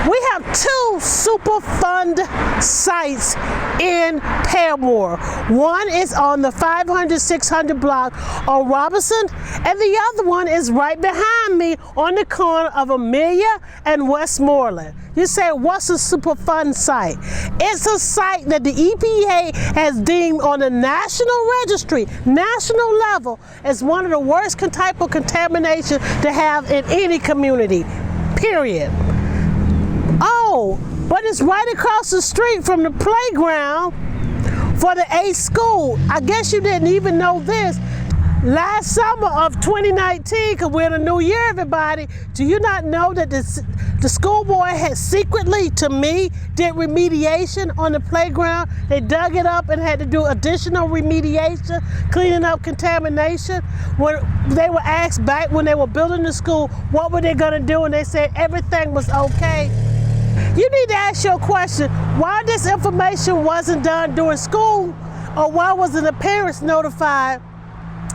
We have two Superfund sites in Parramore. One is on the 500-600 block on Robinson, and the other one is right behind me on the corner of Amelia and Westmoreland. You say, what's a Superfund site? It's a site that the EPA has deemed on the national registry, national level, as one of the worst type of contamination to have in any community, period. Oh, but it's right across the street from the playground for the A school. I guess you didn't even know this. Last summer of 2019, because we're in a new year, everybody, do you not know that the school board had secretly, to me, did remediation on the playground? They dug it up and had to do additional remediation, cleaning up contamination. When they were asked back when they were building the school, what were they gonna do? And they said everything was okay. You need to ask your question, why this information wasn't done during school, or why wasn't the parents notified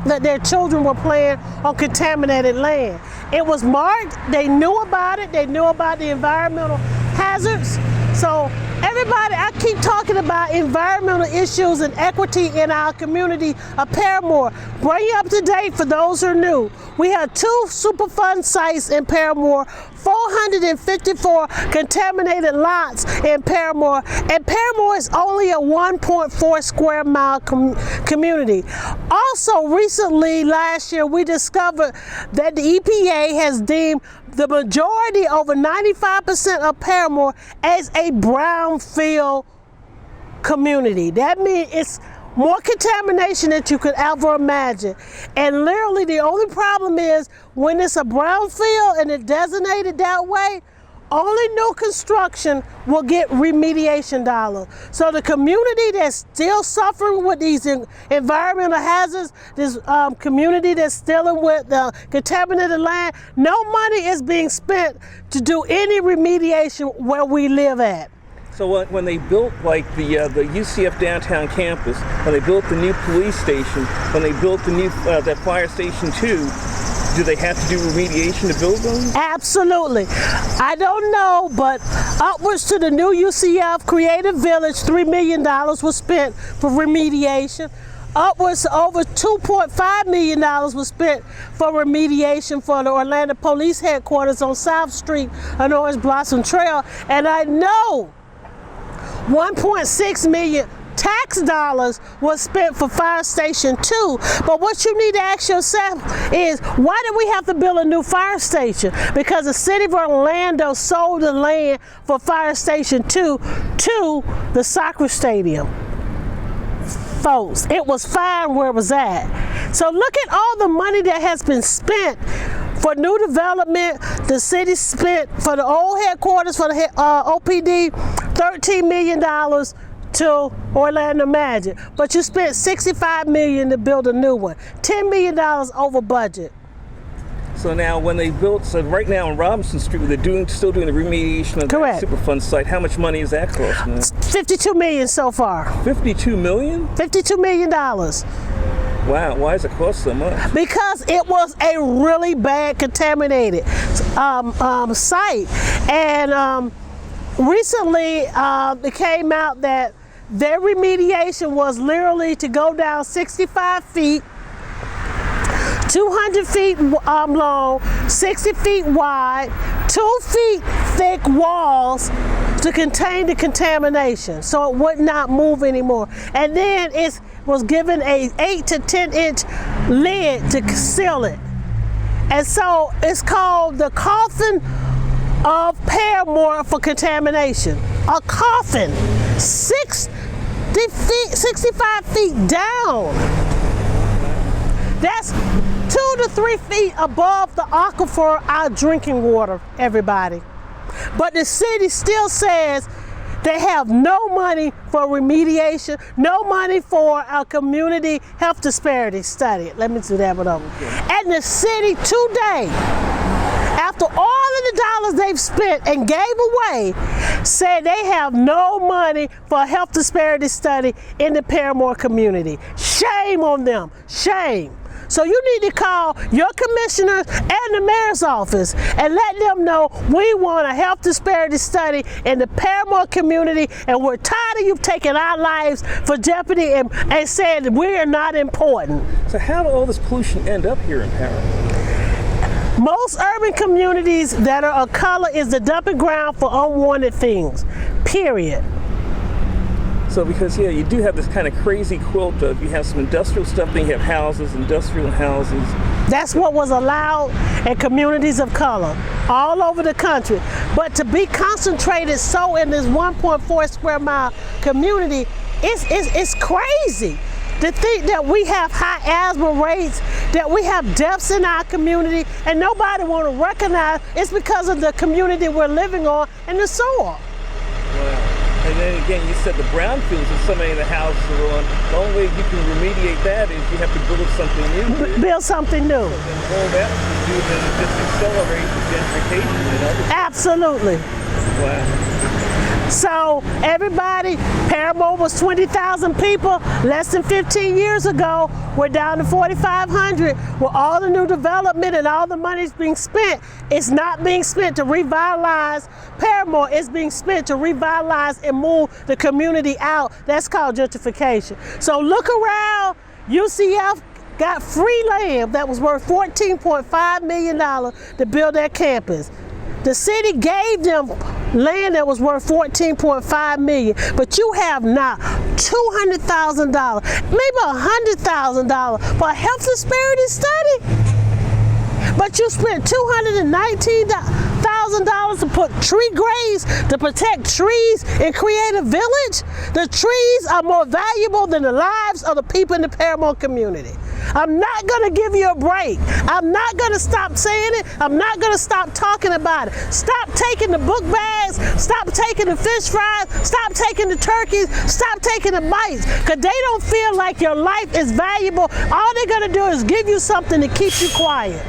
that their children were playing on contaminated land? It was marked, they knew about it, they knew about the environmental hazards. So everybody, I keep talking about environmental issues and equity in our community of Parramore. Bring you up to date for those who are new. We have two Superfund sites in Parramore, 454 contaminated lots in Parramore, and Parramore is only a 1.4 square mile community. Also recently, last year, we discovered that the EPA has deemed the majority, over 95% of Parramore, as a brownfield community. That means it's more contamination than you could ever imagine. And literally the only problem is when it's a brownfield and it's designated that way, only new construction will get remediation dollars. So the community that's still suffering with these environmental hazards, this community that's dealing with contaminated land, no money is being spent to do any remediation where we live at. So when they built like the UCF downtown campus, when they built the new police station, when they built the new that fire station too, do they have to do remediation to build them? Absolutely. I don't know, but upwards to the new UCF Creative Village, $3 million was spent for remediation. Upwards to over $2.5 million was spent for remediation for the Orlando Police Headquarters on South Street on Orange Blossom Trail. And I know 1.6 million tax dollars was spent for Fire Station 2. But what you need to ask yourself is, why did we have to build a new fire station? Because the city of Orlando sold the land for Fire Station 2 to the soccer stadium. Folks, it was fine where it was at. So look at all the money that has been spent for new development. The city spent for the old headquarters for the OPD $13 million to Orlando Magic, but you spent $65 million to build a new one, $10 million over budget. So now when they built, so right now on Robinson Street, they're still doing the remediation of Correct. that Superfund site. How much money is that costing? $52 million so far. $52 million? $52 million. Wow, why does it cost so much? Because it was a really bad contaminated site. And recently it came out that their remediation was literally to go down 65 feet, 200 feet long, 60 feet wide, 2 feet thick walls to contain the contamination so it would not move anymore. And then it was given a 8 to 10 inch lid to seal it. And so it's called the coffin of Parramore for contamination. A coffin, 65 feet down. That's 2 to 3 feet above the aquifer, our drinking water, everybody. But the city still says they have no money for remediation, no money for our community health disparity study. Let me do that one over. And the city today, after all of the dollars they've spent and gave away, said they have no money for a health disparity study in the Parramore community. Shame on them, shame. So you need to call your commissioners and the mayor's office and let them know we want a health disparity study in the Parramore community, and we're tired of you taking our lives for jeopardy and saying that we are not important. So how did all this pollution end up here in Parramore? Most urban communities that are of color is the dumping ground for unwanted things, period. So because, yeah, you do have this kind of crazy quilt of, you have some industrial stuff, then you have houses, industrial houses. That's what was allowed in communities of color all over the country. But to be concentrated so in this 1.4 square mile community, it's crazy. To think that we have high asthma rates, that we have deaths in our community, and nobody want to recognize it's because of the community we're living on and the soil. Wow. And then again, you said the brownfields that so many of the houses are on. The only way you can remediate that is you have to build something new. Build something new. And all that would do then just accelerate the gentrification and other. Absolutely. Wow. So everybody, Parramore was 20,000 people less than 15 years ago. We're down to 4,500. With all the new development and all the money is being spent, it's not being spent to revitalize Parramore. It's being spent to revitalize and move the community out. That's called gentrification. So look around. UCF got free land that was worth $14.5 million to build their campus. The city gave them land that was worth $14.5 million, but you have not $200,000, maybe $100,000 for a health disparity study. But you spent $219,000 to put tree graves to protect trees and create a village. The trees are more valuable than the lives of the people in the Parramore community. I'm not going to give you a break. I'm not going to stop saying it. I'm not going to stop talking about it. Stop taking the book bags. Stop taking the fish fries. Stop taking the turkeys. Stop taking the mites, because they don't feel like your life is valuable. All they're going to do is give you something to keep you quiet.